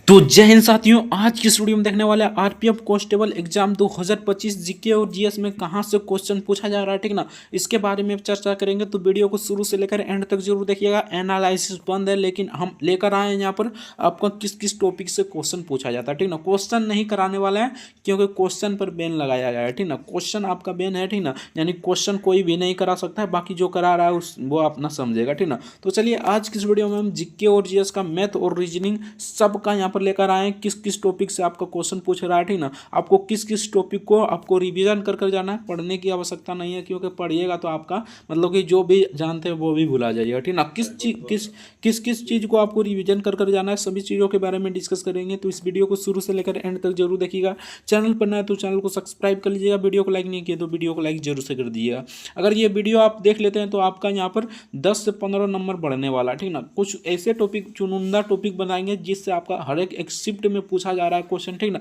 तो जय हिंद साथियों, आज की इस वीडियो में देखने वाले आरपीएफ कांस्टेबल एग्जाम 2025 जीके और जीएस में कहां से क्वेश्चन पूछा जा रहा है, ठीक ना। इसके बारे में चर्चा करेंगे, तो वीडियो को शुरू से लेकर एंड तक जरूर देखिएगा। एनालिसिस बंद है, लेकिन हम लेकर आए हैं यहाँ पर आपका किस किस टॉपिक से क्वेश्चन पूछा जाता है, ठीक ना। क्वेश्चन नहीं कराने वाला है क्योंकि क्वेश्चन पर बैन लगाया गया है, ठीक ना। क्वेश्चन आपका बैन है, ठीक ना, यानी क्वेश्चन कोई भी नहीं करा सकता है, बाकी जो करा रहा है उस वो अपना समझेगा, ठीक ना। तो चलिए आज की इस वीडियो में हम जीके और जीएस का मैथ और रीजनिंग सबका यहाँ पर लेकर आए हैं। किस किस टॉपिक से आपका क्वेश्चन पूछ रहा है, ठीक ना। आपको किस किस टॉपिक को आपको रिवीजन कर जाना है, पढ़ने की आवश्यकता नहीं है, क्योंकि पढ़िएगा तो आपका मतलब कि जो भी जानते हैं वो भी भुला जाइएगा, ठीक ना। किस चीज़ को आपको रिवीजन कर जाना है, सभी चीज़ों के बारे में डिस्कस करेंगे। तो इस वीडियो को शुरू से लेकर एंड तक जरूर देखिएगा। चैनल पर नया है तो चैनल को सब्सक्राइब कर लीजिएगा। वीडियो को लाइक नहीं किया तो वीडियो को लाइक जरूर से कर दीजिएगा। अगर ये वीडियो आप देख लेते हैं तो आपका यहाँ पर 10 से 15 नंबर बढ़ने वाला है, ठीक ना। कुछ ऐसे टॉपिक चुनिंदा टॉपिक बनाएंगे जिससे आपका हर एक शिफ्ट में पूछा जा रहा है क्वेश्चन, ठीक ना।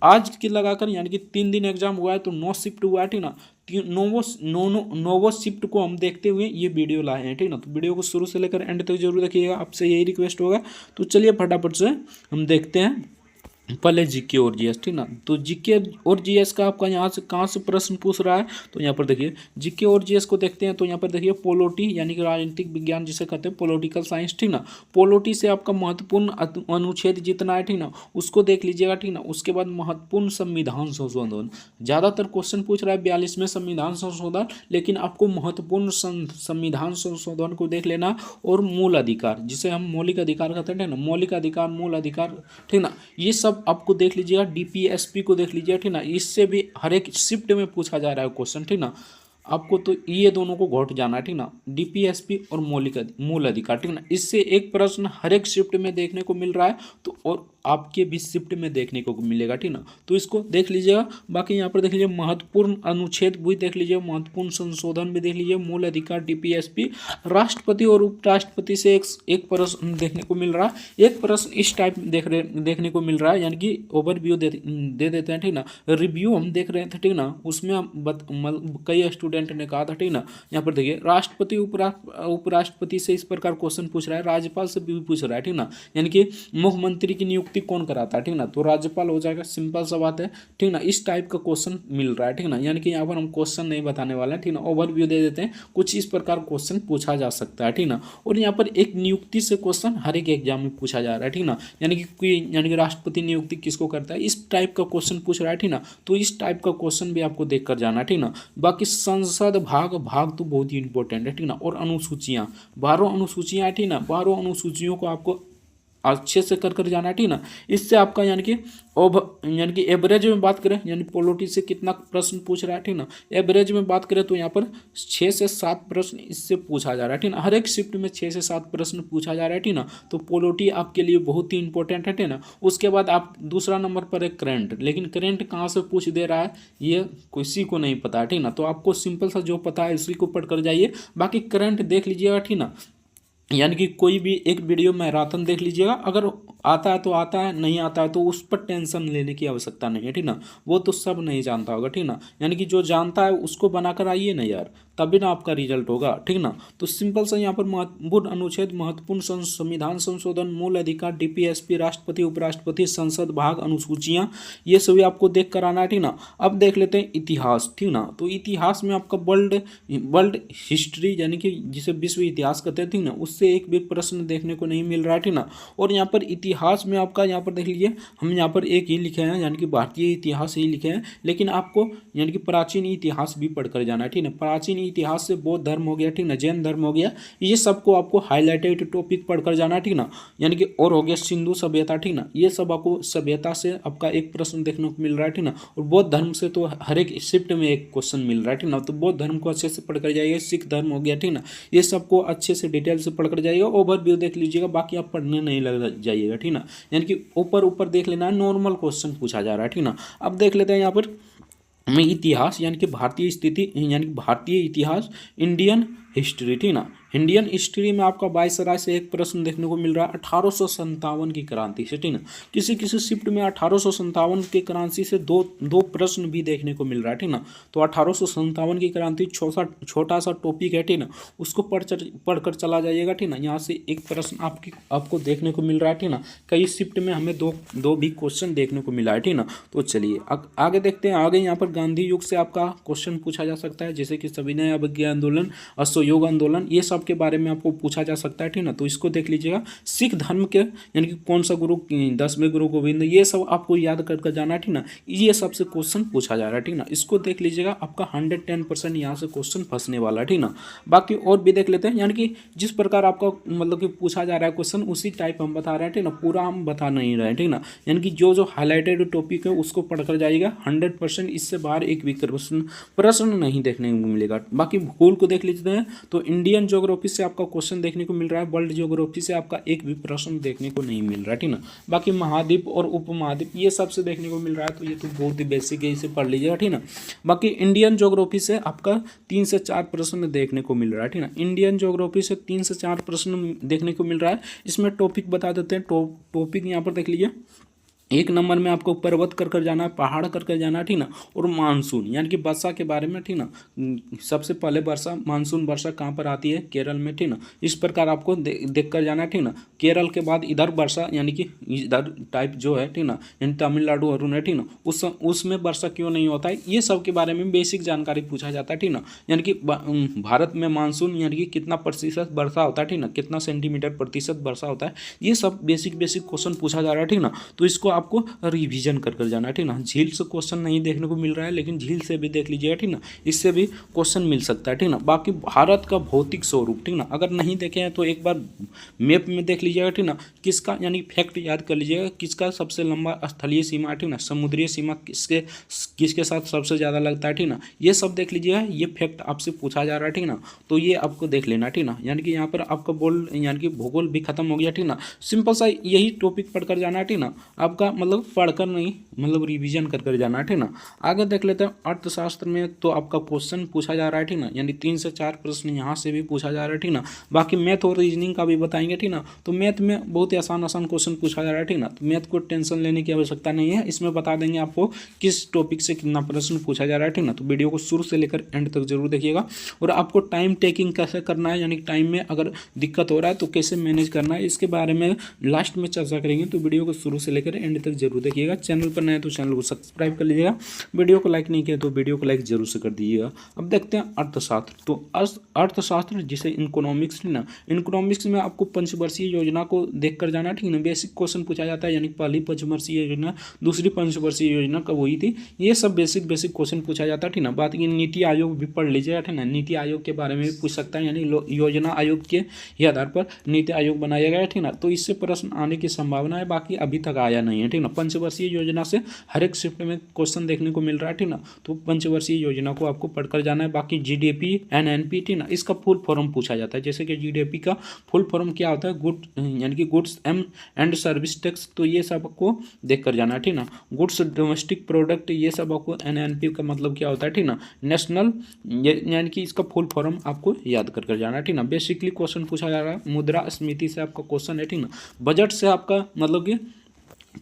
आज की लगाकर यानी कि 3 दिन एग्जाम हुआ है तो 9 शिफ्ट हुआ है, ठीक ना। नोवो शिफ्ट को हम देखते हुए ये वीडियो लाए हैं, ठीक ना। तो वीडियो को शुरू से लेकर एंड तक जरूर देखिएगा, आपसे यही रिक्वेस्ट होगा। तो चलिए फटाफट से हम देखते हैं पहले जीके और जीएस, ठीक ना। तो जीके और जीएस का आपका यहाँ से कहाँ से प्रश्न पूछ रहा है, तो यहाँ पर देखिए जीके और जीएस को देखते हैं। तो यहाँ पर देखिए पोलिटी यानी कि राजनीतिक विज्ञान जिसे कहते हैं पॉलिटिकल साइंस, ठीक ना। पोलिटी से आपका महत्वपूर्ण अनुच्छेद जितना है, ठीक ना, उसको देख लीजिएगा, ठीक ना। उसके बाद महत्वपूर्ण संविधान संशोधन, ज़्यादातर क्वेश्चन पूछ रहा है 42वें संविधान संशोधन, लेकिन आपको महत्वपूर्ण संविधान संशोधन को देख लेना। और मूल अधिकार जिसे हम मौलिक अधिकार कहते हैं, ठीक ना, मौलिक अधिकार, मूल अधिकार, ठीक ना, ये सब आपको देख लीजिएगा। डीपीएसपी को देख लीजिएगा, ठीक ना। इससे भी हर एक शिफ्ट में पूछा जा रहा है क्वेश्चन, ठीक ना। आपको तो ये दोनों को घोट जाना है, ठीक ना, डीपीएसपी और मूल अधिकार, ठीक ना। इससे एक प्रश्न हर एक शिफ्ट में देखने को मिल रहा है, तो और आपके भी शिफ्ट में देखने को मिलेगा, ठीक ना। तो इसको देख लीजिएगा। बाकी यहाँ पर देख लीजिए महत्वपूर्ण अनुच्छेद भी देख लीजिए, महत्वपूर्ण संशोधन भी देख लीजिए, मूल अधिकार, डीपीएसपी, राष्ट्रपति और उपराष्ट्रपति से एक प्रश्न देखने को मिल रहा है। एक प्रश्न इस टाइप देखने को मिल रहा है, यानी कि ओवरव्यू दे देते हैं, ठीक ना। रिव्यू हम देख रहे थे, ठीक ना, उसमें कई स्टूडेंट ने कहा था, ठीक ना। यहाँ पर देखिए राष्ट्रपति उपराष्ट्रपति से इस प्रकार क्वेश्चन पूछ रहा है, राज्यपाल से भी पूछ रहा है, ठीक ना। यानी कि मुख्यमंत्री की नियुक्ति कौन कराता है, ठीक ना, तो राज्यपाल हो जाएगा, सिंपल सा बात है, ठीक ना। इस टाइप का क्वेश्चन मिल रहा है, ठीक ना। यानी कि यहाँ पर हम क्वेश्चन नहीं बताने वाले हैं, ठीक ना, ओवरव्यू दे देते हैं, कुछ इस प्रकार क्वेश्चन पूछा जा सकता है, ठीक ना। और यहाँ पर एक नियुक्ति से क्वेश्चन हर एक एग्जाम में पूछा जा रहा है, ठीक ना। यानी कि राष्ट्रपति नियुक्ति किसको करता है, इस टाइप का क्वेश्चन पूछ रहा है, ठीक ना। तो इस टाइप का क्वेश्चन भी आपको देख कर जाना है, ठीक ना। बाकी संसद भाग तो बहुत ही इंपॉर्टेंट है, ठीक ना। और अनुसूचियाँ, 12 अनुसूचियाँ, ठीक ना, 12 अनुसूचियों को आपको अच्छे से कर जाना है, ठीक ना। इससे आपका यानी कि एवरेज में बात करें, यानी पॉलिटी से कितना प्रश्न पूछ रहा है, ठीक ना। एवरेज में बात करें तो यहाँ पर 6 से 7 प्रश्न इससे पूछा जा रहा है, ठीक ना। हर एक शिफ्ट में 6 से 7 प्रश्न पूछा जा रहा है, ठीक ना। तो पॉलिटी आपके लिए बहुत ही इंपॉर्टेंट है, ठीक ना। उसके बाद आप दूसरा नंबर पर है करंट, लेकिन करंट कहाँ से पूछ दे रहा है ये किसी को नहीं पता है, ठीक ना। तो आपको सिंपल सा जो पता है उसी को पढ़ कर जाइए। बाकी करंट देख लीजिएगा, ठीक ना। यानी कि कोई भी एक वीडियो मैराथन देख लीजिएगा, अगर आता है तो आता है, नहीं आता है तो उस पर टेंशन लेने की आवश्यकता नहीं है, ठीक ना। वो तो सब नहीं जानता होगा, ठीक ना। यानी कि जो जानता है उसको बनाकर आइए ना यार, तभी ना आपका रिजल्ट होगा, ठीक ना। तो सिंपल सा यहाँ पर महत्वपूर्ण अनुच्छेद, महत्वपूर्ण संविधान संशोधन, मूल अधिकार, डीपीएसपी, राष्ट्रपति उपराष्ट्रपति, संसद भाग, अनुसूचियाँ, ये सभी आपको देख कर आना है, ठीक ना। अब देख लेते हैं इतिहास, ठीक ना। तो इतिहास में आपका वर्ल्ड हिस्ट्री यानी कि जिसे विश्व इतिहास कहते हैं, ठीक ना, उससे एक भी प्रश्न देखने को नहीं मिल रहा है, ठीक ना। और यहाँ पर इतिहास में आपका यहाँ पर देख लीजिए, हम यहाँ पर एक ही लिखे हैं, यानी कि भारतीय इतिहास ही लिखे हैं, लेकिन आपको यानी कि प्राचीन इतिहास भी पढ़कर जाना है, ठीक ना। प्राचीन इतिहास से बौद्ध धर्म हो गया, ठीक ना, जैन धर्म हो गया, ये सबको आपको हाईलाइटेड टॉपिक पढ़कर जाना है, ठीक ना। यानी कि और हो गया सिंधु सभ्यता, ठीक ना, ये सब आपको सभ्यता से आपका एक प्रश्न देखने को मिल रहा है, ठीक ना। और बौद्ध धर्म से तो हर एक शिफ्ट में एक क्वेश्चन मिल रहा है, ठीक ना। तो बौद्ध धर्म को अच्छे से पढ़कर जाइए, सिख धर्म हो गया, ठीक ना, ये सबको अच्छे से डिटेल से पढ़कर जाइएगा। ओवरव्यू देख लीजिएगा, बाकी आप पढ़ने नहीं लग जाइएगा, ठीक ना। यानी कि ऊपर देख लेना है, नॉर्मल क्वेश्चन पूछा जा रहा है, ठीक ना। अब देख लेते हैं यहाँ पर में इतिहास यानी कि भारतीय स्थिति यानी कि भारतीय इतिहास, इंडियन हिस्ट्री, ठीक ना। इंडियन हिस्ट्री में आपका वायसराय से एक प्रश्न देखने को मिल रहा है 1857 की क्रांति से, ठीक ना। किसी किसी शिफ्ट में 1857 की क्रांति से दो दो प्रश्न भी देखने को मिल रहा है, ठीक ना। तो 1857 की क्रांति छोटा सा टॉपिक है, ठीक ना, उसको पढ़कर चला जाइएगा, ठीक ना। यहाँ से एक प्रश्न आपको देखने को मिल रहा है, ठीक ना। कई शिफ्ट में हमें दो भी क्वेश्चन देखने को मिला है, ठीक ना। तो चलिए आगे देखते हैं। आगे यहाँ पर गांधी युग से आपका क्वेश्चन पूछा जा सकता है, जैसे कि सविनय अवज्ञा आंदोलन, असहयोग आंदोलन, ये सब के बारे में आपको पूछा जा सकता है, ठीक ना। तो इसको देख लीजिएगा। सिख धर्म के यानी कि कौन सा गुरु, 10वें गुरु गोविंद, ये सब आपको याद कर जाना है, ठीक ना। ये सबसे क्वेश्चन पूछा जा रहा है, ठीक ना। इसको देख लीजिएगा। आपका 110% यहाँ से क्वेश्चन फंसने वाला है, ठीक ना। बाकी और भी देख लेते हैं, यानी कि जिस प्रकार आपका मतलब कि पूछा जा रहा है क्वेश्चन, उसी टाइप हम बता रहे हैं, ठीक ना। पूरा हम बता नहीं रहे हैं, ठीक ना। यानी कि जो जो हाईलाइटेड टॉपिक है उसको पढ़कर जाइएगा। 100% इससे बाहर एक भी प्रश्न नहीं देखने को मिलेगा। बाकी भूगोल को देख लेते हैं। तो इंडियन ज्योग्राफी से आपका क्वेश्चन देखने को मिल रहा है, वर्ल्ड ज्योग्राफी से आपका एक भी प्रश्न देखने को नहीं मिल रहा है, ठीक ना। बाकी महाद्वीप और उपमहाद्वीप ये सब से देखने को मिल रहा है, तो ये तो बहुत ही बेसिक है, इसे पढ़ लीजिएगा, ठीक ना। बाकी इंडियन ज्योग्राफी से आपका 3 से 4 प्रश्न देखने को मिल रहा है, ठीक ना। इंडियन ज्योग्राफी से 3 से 4 प्रश्न देखने को मिल रहा है। इसमें टॉपिक बता देते हैं। टॉपिक यहाँ पर देख लीजिए। 1 नंबर में आपको पर्वत कर जाना है, पहाड़ कर जाना है, ठीक ना। और मानसून यानी कि वर्षा के बारे में, ठीक ना। सबसे पहले वर्षा, मानसून वर्षा कहाँ पर आती है? केरल में, ठीक ना। इस प्रकार आपको देख कर जाना है, ठीक ना। केरल के बाद इधर वर्षा यानी कि इधर टाइप जो है, ठीक ना, यानी तमिलनाडु अरुण है, ठीक ना, उसमें वर्षा क्यों नहीं होता है, ये सब के बारे में बेसिक जानकारी पूछा जाता है, ठीक ना। यानी कि भारत में मानसून यानी कि कितना प्रतिशत वर्षा होता है, ठीक ना, कितना सेंटीमीटर प्रतिशत वर्षा होता है, ये सब बेसिक क्वेश्चन पूछा जा रहा है, ठीक ना। तो इसको आपको रिवीजन कर जाना है, ठीक ना। झील से क्वेश्चन नहीं देखने को मिल रहा है, लेकिन झील से भी देख लीजिएगा, ठीक ना। इससे भी क्वेश्चन मिल सकता है, ठीक ना। बाकी भारत का भौतिक स्वरूप, ठीक ना, अगर नहीं देखे हैं तो एक बार मैप में देख लीजिएगा, ठीक ना। किसका यानी फैक्ट याद कर लीजिएगा, किसका सबसे लंबा स्थलीय सीमा है, ठीक ना। समुद्रीय सीमा किसके साथ सबसे ज़्यादा लगता है, ठीक ना। ये सब देख लीजिएगा। ये फैक्ट आपसे पूछा जा रहा है, ठीक ना। तो ये आपको देख लेना, ठीक ना। यानी कि यहाँ पर आपका यानी कि भूगोल भी खत्म हो गया, ठीक ना। सिंपल सा यही टॉपिक पढ़कर जाना है, ठीक ना। आपका मतलब पढ़कर नहीं, मतलब रिवीजन कर जाना है, ठीक ना। आगे देख लेते हैं। अर्थशास्त्र में तो आपका क्वेश्चन पूछा जा रहा है, ठीक ना। यानी 3 से 4 प्रश्न यहाँ से भी पूछा जा रहा है, ठीक ना। बाकी मैथ और रीजनिंग का भी बताएंगे, ठीक ना। तो मैथ में बहुत ही आसान क्वेश्चन पूछा जा रहा है, ठीक ना। तो मैथ को टेंशन लेने की आवश्यकता नहीं है, इसमें बता देंगे आपको किस टॉपिक से कितना प्रश्न पूछा जा रहा है, ठीक ना। तो वीडियो को शुरू से लेकर एंड तक जरूर देखिएगा। और आपको टाइम टेकिंग कैसे करना है, यानी टाइम में अगर दिक्कत हो रहा है तो कैसे मैनेज करना है, इसके बारे में लास्ट में चर्चा करेंगे। तो वीडियो को शुरू से लेकर एंड तक जरूर देखिएगा। चैनल पर नए तो चैनल को सब्सक्राइब कर लीजिएगा। वीडियो को लाइक नहीं किया तो वीडियो को लाइक जरूर से कर दीजिएगा। अब देखते हैं अर्थशास्त्र। तो अर्थशास्त्र जिसे इकोनॉमिक्स, ना, इकोनॉमिक्स में आपको पंचवर्षीय योजना को देख कर जाना, ठीक ना। बेसिक क्वेश्चन पूछा जाता है, यानी पहली पंचवर्षीय योजना, दूसरी पंचवर्षीय योजना कब हुई थी, ये सब बेसिक क्वेश्चन पूछा जाता है, ठीक ना। बात की नीति आयोग भी पढ़ लीजिएगा, ठीक ना। नीति आयोग के बारे में भी पूछ सकता है, यानी योजना आयोग के ही आधार पर नीति आयोग बनाया गया है, ठीक ना। तो इससे प्रश्न आने की संभावना है, बाकी अभी तक आया नहीं है, ठीक ना। पंचवर्षीय योजना से हर एक शिफ्ट में क्वेश्चन देखने को मिल रहा है, ठीक ना। तो पंचवर्षीय योजना को आपको पढ़कर जाना है। बाकी जीडीपी एनएनपी, ठीक ना, इसका फुल फॉर्म पूछा जाता है। जैसे कि जीडीपी का फुल फॉर्म क्या होता है, यानी कि गुड्स एंड सर्विस टैक्स, तो ये सब आपको देख कर जाना है, ठीक ना। गुड्स डोमेस्टिक प्रोडक्ट, ये सब आपको एनएनपी का मतलब क्या होता है, ठीक ना। नेशनल, यानी कि इसका फुल फॉर्म आपको याद कर जाना है, ठीक ना। बेसिकली क्वेश्चन पूछा जा रहा है। मुद्रास्फीति से आपका क्वेश्चन है, ठीक ना। बजट से आपका मतलब कि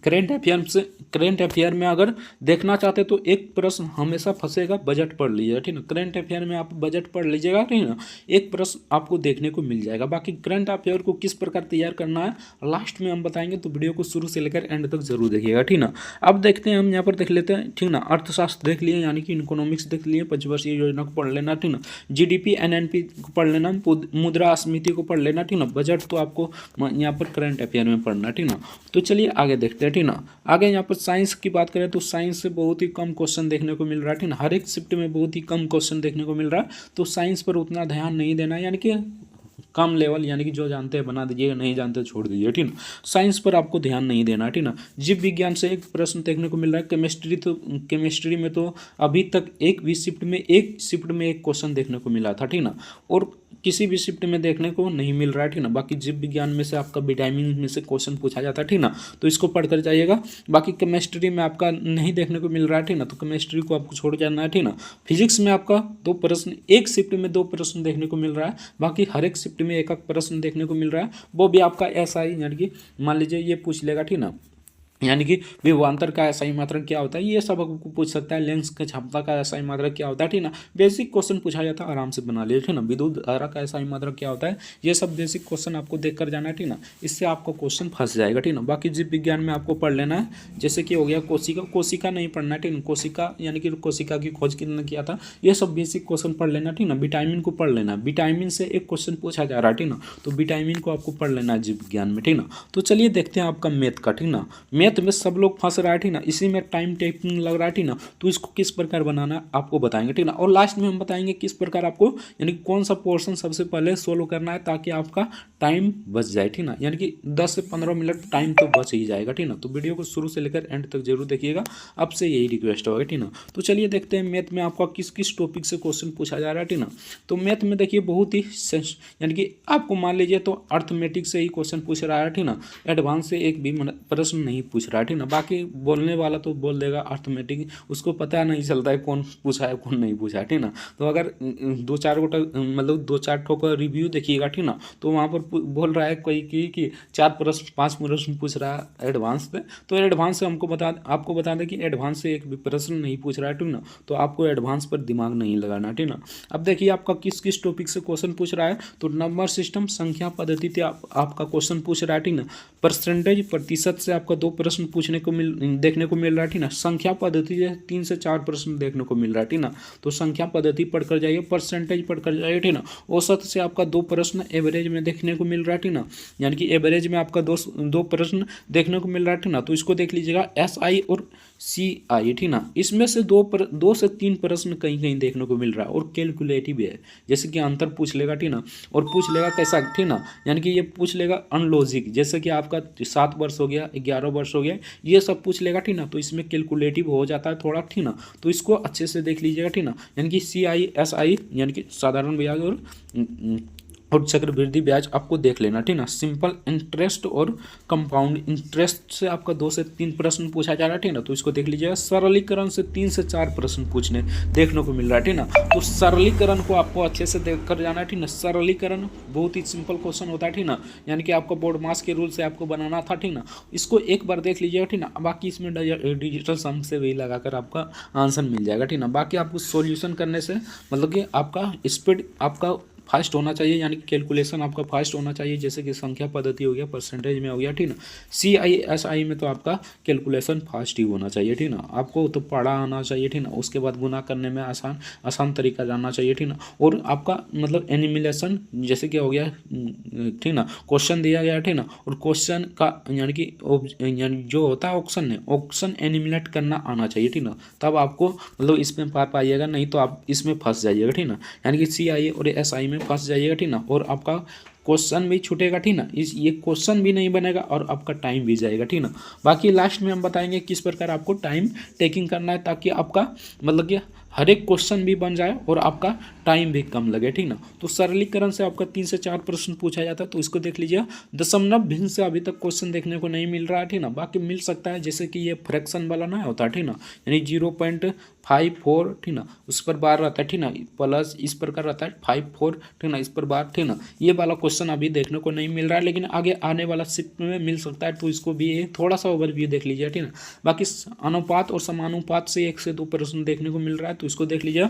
करेंट अफेयर में अगर देखना चाहते तो एक प्रश्न हमेशा फंसेगा, बजट पढ़ लीजिएगा, ठीक ना। करंट अफेयर में आप बजट पढ़ लीजिएगा, ठीक ना। एक प्रश्न आपको देखने को मिल जाएगा। बाकी करंट अफेयर को किस प्रकार तैयार करना है लास्ट में हम बताएंगे, तो वीडियो को शुरू से लेकर एंड तक जरूर देखिएगा, ठीक ना। अब देखते हैं, हम यहाँ पर देख लेते हैं, ठीक ना। अर्थशास्त्र देख लिए, यानी कि इकोनॉमिक्स देख लिए, पंचवर्षीय योजना को पढ़ लेना, ठीक ना। जीडीपी एनएनपी को पढ़ लेना, मुद्रास्फीति को पढ़ लेना, ठीक ना। बजट तो आपको यहाँ पर करंट अफेयर में पढ़ना, ठीक ना। तो चलिए आगे देखते हैं, ठीक ना। आगे यहाँ पर साइंस की बात करें तो साइंस से बहुत ही कम क्वेश्चन देखने को मिल रहा है, ठीक ना। हर एक शिफ्ट में बहुत ही कम क्वेश्चन देखने को मिल रहा है, तो साइंस पर उतना ध्यान नहीं देना, यानी कि कम लेवल, यानी कि जो जानते हैं बना दीजिएगा, नहीं जानते छोड़ दीजिए, ठीक ना। साइंस पर आपको ध्यान नहीं देना, ठीक ना। जीव विज्ञान से एक प्रश्न देखने को मिल रहा है। केमिस्ट्री में तो अभी तक एक शिफ्ट में एक क्वेश्चन देखने को मिला था, ठीक ना। और किसी भी शिफ्ट में देखने को नहीं मिल रहा है, ठीक ना। बाकी जीव विज्ञान में से आपका विटामिन में से क्वेश्चन पूछा जाता है, ठीक ना, तो इसको पढ़कर जाइएगा। बाकी केमिस्ट्री में आपका नहीं देखने को मिल रहा है, ठीक ना, तो केमिस्ट्री को आपको छोड़ जाना है, ठीक ना। फिजिक्स में आपका 2 प्रश्न, एक शिफ्ट में 2 प्रश्न देखने को मिल रहा है, बाकी हर एक शिफ्ट में एक एक प्रश्न देखने को मिल रहा है। वो भी आपका ऐसा ही, यानी कि मान लीजिए ये पूछ लेगा, ठीक ना, यानी कि विभवांतर का SI मात्रक क्या होता है, ये सब आपको पूछ सकता है। लेंस का क्षमता का SI मात्रक क्या होता है, ठीक ना, बेसिक क्वेश्चन पूछा जाता है, आराम से बना लीजिए, ठीक ना। विद्युत धारा का SI मात्रक क्या होता है, ये सब बेसिक क्वेश्चन आपको देख कर जाना है, ठीक ना। इससे आपका क्वेश्चन फंस जाएगा, ठीक ना। बाकी जीव विज्ञान में आपको पढ़ लेना है, जैसे कि हो गया कोशिका, कोशिका नहीं पढ़ना है, ठीक ना। कोशिका यानी कि कोशिका की खोज किसने किया था, ये सब बेसिक क्वेश्चन पढ़ लेना, ठीक ना। विटामिन को पढ़ लेना, विटामिन से एक क्वेश्चन पूछा जा रहा है, ठीक ना, तो विटामिन को आपको पढ़ लेना है जीव विज्ञान में, ठीक ना। तो चलिए देखते हैं आपका मैथ का, ठीक ना। मैथ में सब लोग फंस रहा है, ठीक ना, इसी में टाइम टेकिंग लग रहा है, ठीक ना, तो इसको किस प्रकार बनाना है आपको बताएंगे, ठीक ना। और लास्ट में हम बताएंगे किस प्रकार आपको, यानी कौन सा पोर्शन सबसे पहले सोल्व करना है ताकि आपका टाइम बच जाए, ठीक ना। यानी कि 10 से 15 मिनट टाइम तो बच ही जाएगा, ठीक ना। तो वीडियो को शुरू से लेकर एंड तक जरूर देखिएगा, आपसे यही रिक्वेस्ट होगा, ठीक ना। तो चलिए देखते हैं मैथ में आपका किस किस टॉपिक से क्वेश्चन पूछा जा रहा है, ठीक ना। तो मैथ में देखिए बहुत ही यानी कि आपको मान लीजिए तो अर्थमेटिक से ही क्वेश्चन पूछ रहा है, ठीक ना। एडवांस से एक भी प्रश्न नहीं पूछ रहा है, ठीक ना। बाकी बोलने वाला तो बोल देगा अर्थमेटिक, उसको पता नहीं चलता है कौन पूछा है कौन नहीं पूछा है, ठीक ना। तो अगर 2-4 गोटा मतलब 2-4 ठो का रिव्यू देखिएगा, ठीक ना, तो वहाँ पर बोल रहा है कोई कि 4 प्रश्न 5 प्रश्न पूछ रहा है एडवांस से, तो एडवांस से आपको बता दें कि एडवांस से एक भी प्रश्न नहीं पूछ रहा है, ठीक ना। तो आपको एडवांस पर दिमाग नहीं लगाना, ठीक ना। अब देखिए आपका किस किस टॉपिक से क्वेश्चन पूछ रहा है, तो नंबर सिस्टम संख्या पद्धति से आपका क्वेश्चन पूछ रहा है, ठीक ना। परसेंटेज प्रतिशत से आपका 2 प्रश्न देखने को मिल रहा है, ठीक ना। संख्या पद्धति से 3 से 4 प्रश्न देखने को मिल रहा है, ठीक ना। तो संख्या पद्धति पढ़कर जाइए, परसेंटेज पढ़कर जाइए, ठीक ना। औसत से आपका 2 प्रश्न एवरेज में देखने को मिल रहा है, ठीक ना। यानी कि एवरेज में आपका दो प्रश्न देखने को मिल रहा है, ठीक ना। तो इसको देख लीजिएगा SI और CI, ठीक ना। इसमें से 2 से 3 प्रश्न कहीं कहीं देखने को मिल रहा है और कैलकुलेटिव है, जैसे कि अंतर पूछ लेगा, ठीक ना। और पूछ लेगा कैसा, ठीक ना, यानी कि ये पूछ लेगा अनलॉजिक, जैसे कि आपका 7 वर्ष हो गया, 11 वर्ष हो गया, ये सब पूछ लेगा, ठीक ना। तो इसमें कैलकुलेटिव हो जाता है थोड़ा, ठीक ना। तो इसको अच्छे से देख लीजिएगा, ठीक ना। यानी कि CI SI यानी कि साधारण ब्याज और चक्रवृद्धि ब्याज आपको देख लेना, ठीक ना। सिंपल इंटरेस्ट और कंपाउंड इंटरेस्ट से आपका 2 से 3 प्रश्न पूछा जा रहा है, ठीक ना। तो इसको देख लीजिएगा। सरलीकरण से 3 से 4 प्रश्न देखने को मिल रहा है, ठीक ना। तो सरलीकरण को आपको अच्छे से देख कर जाना है, ठीक ना। सरलीकरण बहुत ही सिंपल क्वेश्चन होता है, ठीक ना। यानी कि आपको बोर्ड मास के रूल से आपको बनाना था, ठीक ना। इसको एक बार देख लीजिएगा, ठीक ना। बाकी इसमें डिजिटल सम से वही लगाकर आपका आंसर मिल जाएगा, ठीक ना। बाकी आपको सॉल्यूशन करने से मतलब कि आपका स्पीड आपका फास्ट होना चाहिए, यानी कि कैलकुलेशन आपका फास्ट होना चाहिए, जैसे कि संख्या पद्धति हो गया, परसेंटेज में हो गया, ठीक ना। CI SI में तो आपका कैलकुलेशन फास्ट ही होना चाहिए, ठीक ना। आपको तो पढ़ा आना चाहिए, ठीक ना। उसके बाद गुना करने में आसान तरीका जानना चाहिए, ठीक ना। और आपका मतलब एनिमिलेशन जैसे कि हो गया, ठीक ना, क्वेश्चन दिया गया, ठीक ना, और क्वेश्चन का यानी कि यानी जो होता है ऑप्शन एनिमिलेट करना आना चाहिए, ठीक ना। तब आपको मतलब इसमें पाइएगा, नहीं तो आप इसमें फंस जाइएगा, ठीक ना। यानी कि CI और SI में फंस जाइएगा, ठीक ना। और आपका क्वेश्चन भी छूटेगा, ठीक ना। ये क्वेश्चन भी नहीं बनेगा और आपका टाइम भी जाएगा, ठीक ना। बाकी लास्ट में हम बताएंगे किस प्रकार आपको टाइम टेकिंग करना है ताकि आपका मतलब कि हर एक क्वेश्चन भी बन जाए और आपका टाइम भी कम लगे, ठीक ना। तो सरलीकरण से आपका 3 से 4 प्रश्न पूछा जाता है, तो इसको देख लीजिए। दशमलव भिन्न से अभी तक क्वेश्चन देखने को नहीं मिल रहा है, ठीक ना। बाकी मिल सकता है, जैसे कि ये फ्रैक्शन वाला ना होता है, ठीक ना, यानी 0.54, ठीक ना, उस पर बार रहता है, ठीक ना, प्लस इस प्रकार रहता है 54, ठीक ना, इस पर बार, ठीक ना। ये वाला क्वेश्चन अभी देखने को नहीं मिल रहा है, लेकिन आगे आने वाला शिफ्ट में मिल सकता है, तो इसको भी थोड़ा सा ओवरव्यू देख लीजिए, ठीक ना। बाकी अनुपात और समानुपात से 1 से 2 प्रश्न देखने को मिल रहा है, तो इसको देख लीजिए।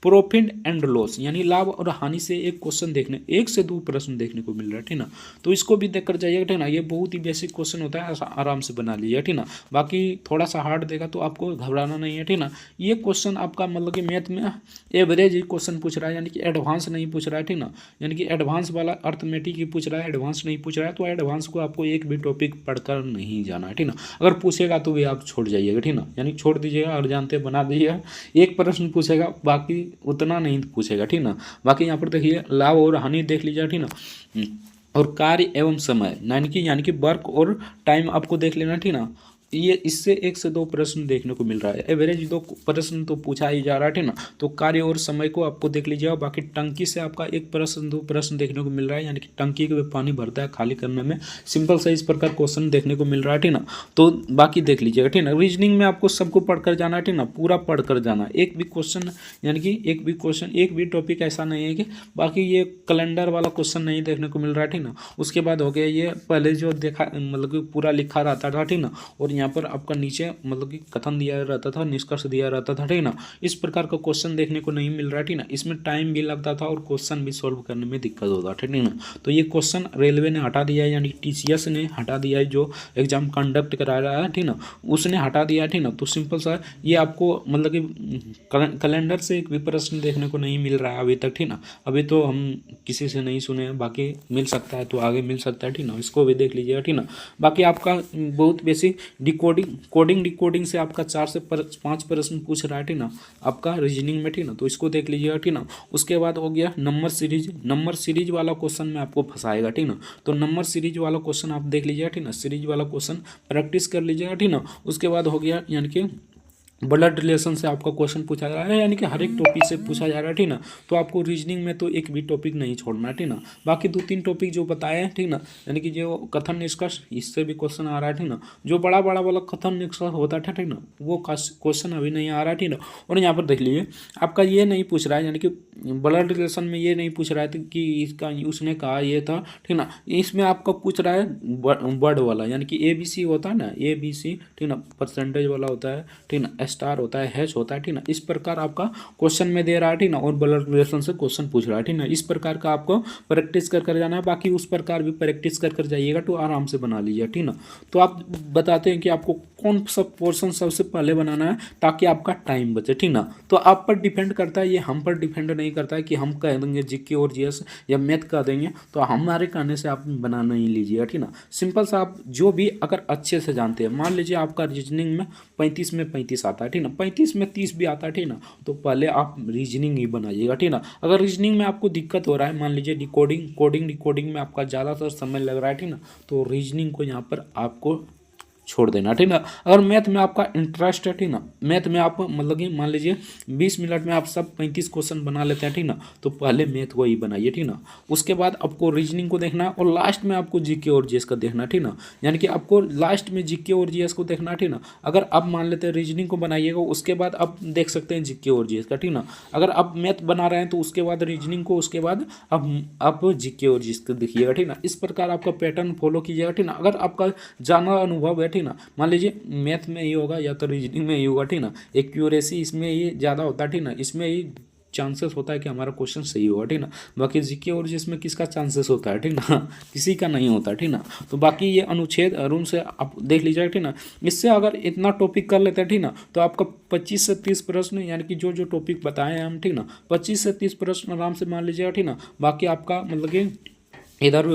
प्रॉफिट एंड लॉस यानी लाभ और हानि से एक क्वेश्चन 1 से 2 प्रश्न देखने को मिल रहा है, ठीक ना। तो इसको भी देखकर जाइएगा, ठीक ना। ये बहुत ही बेसिक क्वेश्चन होता है, आराम से बना लीजिए, ठीक ना। बाकी थोड़ा सा हार्ड देगा तो आपको घबराना नहीं है, ठीक ना। ये क्वेश्चन आपका मतलब कि मैथ में एवरेज ही क्वेश्चन पूछ रहा है, यानी कि एडवांस नहीं पूछ रहा है, ठीक ना। यानी कि एडवांस वाला अर्थमेटिक ही पूछ रहा है, एडवांस नहीं पूछ रहा है। तो एडवांस को आपको एक भी टॉपिक पढ़कर नहीं जाना है, ठीक ना। अगर पूछेगा तो भी आप छोड़ जाइएगा, ठीक ना, यानी छोड़ दीजिएगा और जानते बना दीजिएगा। एक प्रश्न पूछेगा, बाकी उतना नहीं पूछेगा, ठीक ना। बाकी यहाँ पर देखिए लाभ और हानि देख लीजिए, ठीक ना। और कार्य एवं समय यानी कि वर्क और टाइम आपको देख लेना, ठीक ना। ये इससे 1 से 2 प्रश्न देखने को मिल रहा है, एवरेज 2 प्रश्न तो पूछा ही जा रहा है, ठीक ना। तो कार्य और समय को आपको देख लीजिएगा। बाकी टंकी से आपका 1 प्रश्न 2 प्रश्न देखने को मिल रहा है, यानी कि टंकी के पानी भरता है खाली करने में, सिंपल सा इस प्रकार क्वेश्चन देखने को मिल रहा है, ठीक ना। तो बाकी देख लीजिएगा, ठीक ना। रीजनिंग में आपको सबको पढ़कर जाना है, ठीक ना, पूरा पढ़कर जाना। एक भी क्वेश्चन यानी कि एक भी टॉपिक ऐसा नहीं है कि बाकी ये कैलेंडर वाला क्वेश्चन नहीं देखने को मिल रहा है, ठीक ना। उसके बाद हो गया ये पहले जो देखा मतलब कि पूरा लिखा रहता था, ठीक ना, और यहाँ पर आपका नीचे मतलब कि कथन दिया रहता था, निष्कर्ष दिया रहता था, ठीक ना। इस प्रकार का क्वेश्चन देखने को नहीं मिल रहा है, ठीक ना। इसमें टाइम भी लगता था और क्वेश्चन भी सॉल्व करने में दिक्कत होता था, ठीक ना। तो ये क्वेश्चन रेलवे ने हटा दिया है, यानी TCS ने हटा दिया है, जो एग्जाम कंडक्ट करा रहा है, ठीक ना, उसने हटा दिया है, ठीक ना। तो सिंपल सा ये आपको मतलब कि कैलेंडर से एक भी प्रश्न देखने को नहीं मिल रहा है अभी तक, ठीक ना। अभी तो हम किसी से नहीं सुने हैं, बाकी मिल सकता है तो आगे मिल सकता है, ठीक ना। इसको भी देख लीजिएगा, ठीक ना। बाकी आपका बहुत बेसिक डिकोडिंग से आपका 4 से 5 प्रश्न पूछ रहा है, ठीक ना, आपका रीजनिंग में, ठीक ना। तो इसको देख लीजिएगा, ठीक ना। उसके बाद हो गया नंबर सीरीज वाला क्वेश्चन में आपको फंसाएगा, ठीक ना। तो नंबर सीरीज वाला क्वेश्चन आप देख लीजिएगा, ठीक ना। सीरीज वाला क्वेश्चन प्रैक्टिस कर लीजिएगा, ठीक ना। उसके बाद हो गया यानी कि ब्लड रिलेशन से आपका क्वेश्चन पूछा जा रहा है, यानी कि हर एक टॉपिक से पूछा जा रहा है, ठीक ना। तो आपको रीजनिंग में तो एक भी टॉपिक नहीं छोड़ना है, ठीक ना। बाकी 2-3 टॉपिक जो बताए हैं, ठीक ना, यानी कि जो कथन निष्कर्ष, इससे भी क्वेश्चन आ रहा है, ठीक ना। जो बड़ा वाला कथन निष्कर्ष होता था, ठीक ना, वो क्वेश्चन अभी नहीं आ रहा है, ठीक ना। और यहाँ पर देख लीजिए, आपका ये नहीं पूछ रहा है, यानी कि ब्लड रिलेशन में ये नहीं पूछ रहा है कि इसका उसने कहा ये था, ठीक ना। इसमें आपका पूछ रहा है वर्ड वाला, यानी कि ABC होता है ना, ABC, ठीक ना, परसेंटेज वाला होता है, ठीक ना, स्टार होता है, हैश होता है, ठीक ना। इस प्रकार आपका क्वेश्चन में दे रहा है, ठीक ना, और ब्लड रिलेशन से क्वेश्चन पूछ रहा है, ठीक ना। इस प्रकार का आपको प्रैक्टिस कर जाना है। बाकी उस प्रकार भी प्रैक्टिस कर जाइएगा तो आराम से बना लीजिए, ठीक ना। तो आप बताते हैं कि आपको कौन सा पोर्शन सबसे पहले बनाना है ताकि आपका टाइम बचे, ठीक ना। तो आप पर डिपेंड करता है, ये हम पर डिपेंड नहीं करता है कि हम कह देंगे GK और GS या मैथ कह देंगे तो हमारे कहने से आप बना नहीं लीजिएगा, ठीक ना। सिंपल सा आप जो भी अगर अच्छे से जानते हैं, मान लीजिए आपका रीजनिंग में 35 में 35 आता है, ठीक ना, 35 में 30 भी आता है, ठीक ना, तो पहले आप रीजनिंग ही बनाइएगा, ठीक ना। अगर रीजनिंग में आपको दिक्कत हो रहा है, मान लीजिए डिकोडिंग में आपका ज़्यादातर समय लग रहा है, ठीक ना, तो रीजनिंग को यहाँ पर आपको छोड़ देना, ठीक ना। अगर मैथ में आपका इंटरेस्ट है, ठीक ना, मैथ में आप मतलब कि मान लीजिए 20 मिनट में आप सब 35 क्वेश्चन बना लेते हैं, ठीक ना, तो पहले मैथ को ही बनाइए, ठीक ना। उसके बाद आपको रीजनिंग को देखना है और लास्ट में आपको GK और GS का देखना, ठीक ना। यानी कि आपको लास्ट में GK और GS को देखना, ठीक ना। अगर आप मान लेते हैं रीजनिंग को बनाइएगा, उसके बाद आप देख सकते हैं GK और GS का, ठीक ना। अगर आप मैथ बना रहे हैं तो उसके बाद रीजनिंग को, उसके बाद आप GK और GS को देखिएगा, ठीक ना। इस प्रकार आपका पैटर्न फॉलो कीजिएगा, ठीक ना। अगर आपका ज़्यादा अनुभव है, ठीक ना, मान लीजिए मैथ में ये होगा या तो रीजनिंग में ये होगा, ठीक ना, एक्यूरेसी इसमें ये ज़्यादा होता है, ठीक ना, इसमें ये चांसेस होता है कि हमारा क्वेश्चन सही होगा, ठीक ना। बाकी GK और जिसमें किसका चांसेस होता है, ठीक ना, किसी का नहीं होता, ठीक ना। तो बाकी ये अनुच्छेद रूम से आप देख लीजिएगा, ठीक ना। इससे अगर इतना टॉपिक कर लेते हैं, ठीक ना, तो आपका 25 से 30 प्रश्न, यानी कि जो टॉपिक बताए हैं हम, ठीक ना, 25 से 30 प्रश्न आराम से मान लीजिएगा, ठीक ना। बाकी आपका मतलब कि इधर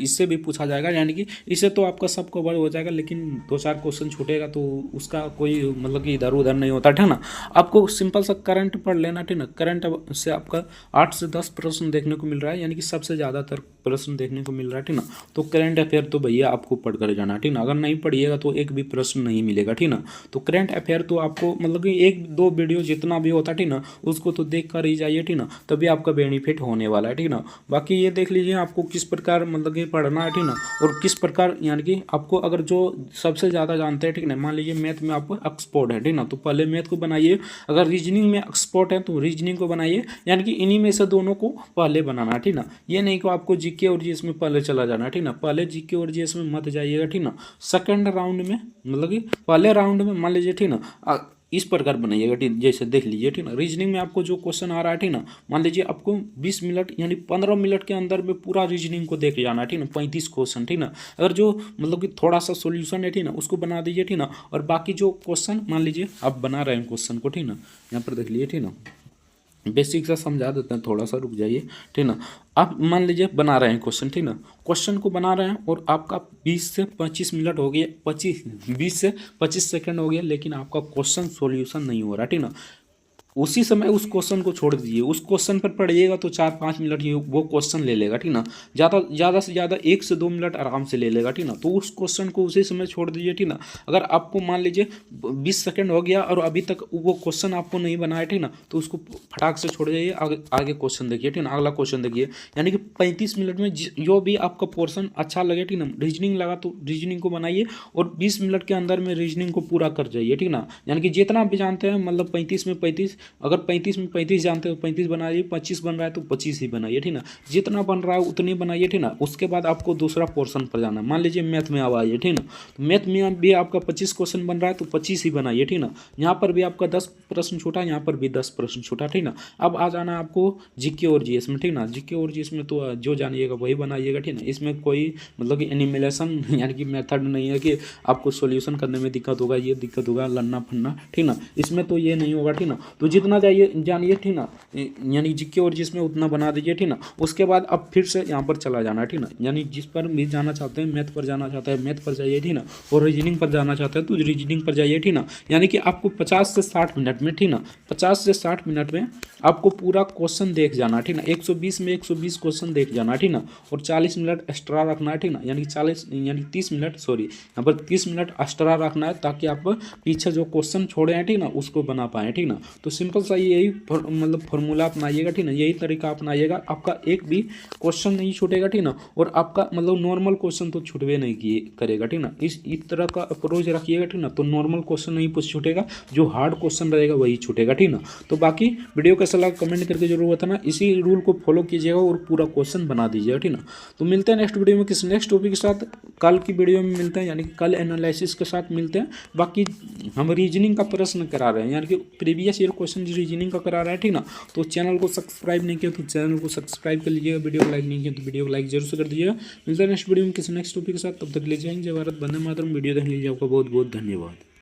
इससे भी पूछा जाएगा, यानी कि इससे तो आपका सब कवर हो जाएगा, लेकिन 2-4 क्वेश्चन छूटेगा तो उसका कोई मतलब कि इधर उधर नहीं होता, ठीक ना। आपको सिंपल सा करंट पढ़ लेना, ठीक ना। करंट से आपका 8 से 10 प्रश्न देखने को मिल रहा है, यानी कि सबसे ज़्यादातर प्रश्न देखने को मिल रहा है, ठीक ना। तो करंट अफेयर तो भैया आपको पढ़ कर जाना, ठीक ना। अगर नहीं पढ़िएगा तो एक भी प्रश्न नहीं मिलेगा, ठीक ना। तो करंट अफेयर तो आपको मतलब कि 1-2 वीडियो जितना भी होता है, ठीक ना, उसको तो देख कर ही जाइए, ठीक ना, तभी आपका बेनिफिट होने वाला है, ठीक ना। बाकी ये देख लीजिए आपको किस प्रकार मतलब कि पढ़ना है, ठीक ना, और किस प्रकार यानी कि आपको अगर जो सबसे ज़्यादा जानते हैं, ठीक ना, मान लीजिए मैथ में आपको एक्सपर्ट है, ठीक ना, तो पहले मैथ को बनाइए। अगर रीजनिंग में एक्सपर्ट है तो रीजनिंग को बनाइए, यानी कि इन्हीं में से दोनों को पहले बनाना, ठीक ना। ये नहीं कि आपको GK और GS में पहले चला जाना, ठीक ना। पहले GK और GS में मत जाइएगा, ठीक ना। सेकेंड राउंड में मतलब कि पहले राउंड में मान लीजिए, ठीक ना, इस प्रकार बनाइएगा, ठीक, जैसे देख लीजिए, ठीक ना। रीजनिंग में आपको जो क्वेश्चन आ रहा है, ठीक ना, मान लीजिए आपको 20 मिनट यानी 15 मिनट के अंदर में पूरा रीजनिंग को देख जाना है, ठीक ना, 35 क्वेश्चन, ठीक ना। अगर जो मतलब कि थोड़ा सा सोल्यूशन है, ठीक ना, उसको बना दीजिए, ठीक ना। और बाकी जो क्वेश्चन मान लीजिए आप बना रहे हैं क्वेश्चन को, ठीक ना, यहाँ पर देख लीजिए, ठीक ना, बेसिक सा समझा देते हैं, थोड़ा सा रुक जाइए, ठीक ना। आप मान लीजिए बना रहे हैं क्वेश्चन, ठीक ना, क्वेश्चन को बना रहे हैं और आपका 20 से 25 मिनट हो गया, 20 से 25 सेकंड हो गया, लेकिन आपका क्वेश्चन सॉल्यूशन नहीं हो रहा, ठीक ना। उसी समय उस क्वेश्चन को छोड़ दीजिए। उस क्वेश्चन पर पढ़िएगा तो 4-5 मिनट ही वो क्वेश्चन ले लेगा, ठीक ना। ज़्यादा से ज़्यादा 1 से 2 मिनट आराम से ले लेगा, ठीक ना। तो उस क्वेश्चन को उसी समय छोड़ दीजिए, ठीक ना। अगर आपको मान लीजिए 20 सेकंड हो गया और अभी तक वो क्वेश्चन आपको नहीं बना है, ठीक ना, तो उसको फटाक से छोड़ जाइए, आगे क्वेश्चन देखिए, ठीक ना। अगला क्वेश्चन देखिए। यानी कि 35 मिनट में जो भी आपका पोर्शन अच्छा लगे, ठीक ना, रीजनिंग लगा तो रीजनिंग को बनाइए और 20 मिनट के अंदर में रीजनिंग को पूरा कर जाइए, ठीक ना। यानी कि जितना भी जानते हैं, मतलब 35 में 35, अगर 35 में 35 जानते हो 35 बनाइए, 25 बन रहा है तो 25 ही बनाइए, ठीक ना। जितना बन रहा है उतनी बनाइए, ठीक ना। उसके बाद आपको दूसरा पोर्शन पर जाना है। मान लीजिए मैथ में अब आइए, ठीक ना। तो मैथ में भी आपका 25 क्वेश्चन बन रहा है तो 25 ही बनाइए, ठीक ना। यहाँ पर भी आपका 10 प्रश्न छूटा, यहाँ पर भी 10 प्रश्न छूटा, ठीक ना। अब आ जाना आपको जीके और जीएस में, ठीक ना। जीके और जीएस में तो जो जानिएगा वही बनाइएगा, ठीक ना। इसमें कोई मतलब कि एनिमेलेशन यानी कि मेथड नहीं है कि आपको सॉल्यूशन करने में दिक्कत होगा, ये दिक्कत होगा, लन्ना फन्ना, ठीक ना। इसमें तो ये नहीं होगा, ठीक ना। तो जितना जानिए, ठीक ना, यानी जीके और जिसमें उतना बना दीजिए, ठीक ना। उसके बाद अब फिर से यहाँ पर चला जाना है, ठीक ना। यानी जिस पर भी जाना चाहते हैं, मैथ पर जाना चाहते हैं मैथ पर जाइए, ठीक ना। और रीजनिंग पर जाना चाहते हैं तो रीजनिंग पर जाइए, ठीक ना। यानी कि आपको 50 से 60 मिनट में, ठीक ना, 50 से 60 मिनट में आपको पूरा क्वेश्चन देख जाना, ठीक ना। 120 में 120 क्वेश्चन देख जाना, ठीक ना। और 40 मिनट एक्स्ट्रा रखना है, ठीक ना। यानी 30 मिनट, सॉरी, यहाँ पर 30 मिनट एक्स्ट्रा रखना है ताकि आप पीछे जो क्वेश्चन छोड़े हैं, ठीक ना, उसको बना पाएँ, ठीक ना। तो सिंपल सा यही मतलब फॉर्मूला अपनाइएगा, ठीक ना। यही तरीका अपनाइएगा, आपका एक भी क्वेश्चन नहीं छूटेगा, ठीक ना। और आपका मतलब नॉर्मल क्वेश्चन तो छूटवे नहीं किए करेगा, ठीक ना। इस तरह का अप्रोच रखिएगा, ठीक ना। तो नॉर्मल क्वेश्चन नहीं कुछ छूटेगा, जो हार्ड क्वेश्चन रहेगा वही छूटेगा, ठीक ना। तो बाकी वीडियो कैसा लगा कमेंट करके जरूर बताना। इसी रूल को फॉलो कीजिएगा और पूरा क्वेश्चन बना दीजिएगा, ठीक ना। तो मिलते हैं नेक्स्ट वीडियो में किसी नेक्स्ट टॉपिक के साथ। कल की वीडियो में मिलते हैं, यानी कि कल एनालिसिस के साथ मिलते हैं। बाकी हम रीजनिंग का प्रश्न करा रहे हैं, यानी कि प्रीवियस ईयर क्वेश्चन रीजनिंग का करा रहे हैं, ठीक ना। तो चैनल को सब्सक्राइब नहीं किया तो चैनल को सब्सक्राइब कर लीजिएगा, वीडियो को लाइक नहीं किया तो वीडियो को लाइक जरूर से कर दीजिएगा। मिलते हैं नेक्स्ट वीडियो में किसी नेक्स्ट टॉपिक के साथ, तब तक ले जाएंगे। जय भारत, वंदे मातरम। वीडियो देखने के लिए आपका बहुत बहुत धन्यवाद।